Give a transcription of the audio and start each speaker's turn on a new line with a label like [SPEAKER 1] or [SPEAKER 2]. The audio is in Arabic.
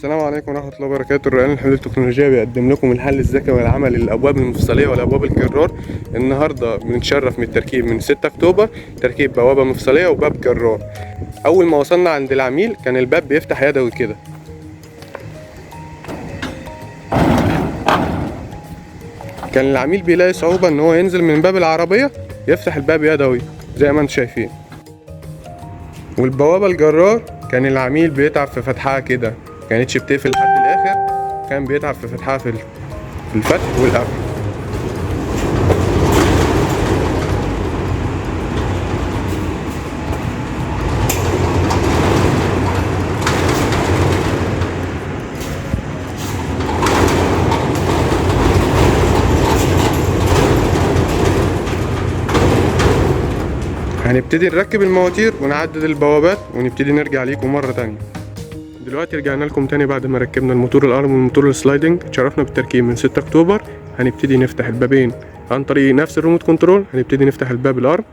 [SPEAKER 1] السلام عليكم ورحمة الله وبركاته. الريان الحلول التكنولوجية بيقدم لكم الحل الذكي والعملي للأبواب المفصلية والأبواب الجرار. النهاردة بنتشرف من التركيب من 6 أكتوبر، تركيب بوابة مفصلية وباب جرار. أول ما وصلنا عند العميل كان الباب بيفتح يدوي كده، كان العميل بيلاقي صعوبة إن هو ينزل من باب العربية يفتح الباب يدوي زي ما انتم شايفين. والبوابة الجرار كان العميل بيتعب في فتحها كده، كانتش بتقفل لحد الآخر، كان بيتعب في فتحها في الفتح والقفل. هنبتدي نركب المواتير ونعدد البوابات ونبتدي نرجع ليكم مرة تانية. دلوقتي رجعنا لكم تاني بعد ما ركبنا الموتور الارم والموتور السلايدنج. اتشرفنا بالتركيب من 6 اكتوبر. هنبتدي نفتح البابين عن طريق نفس الريموت كنترول. هنبتدي نفتح الباب الارم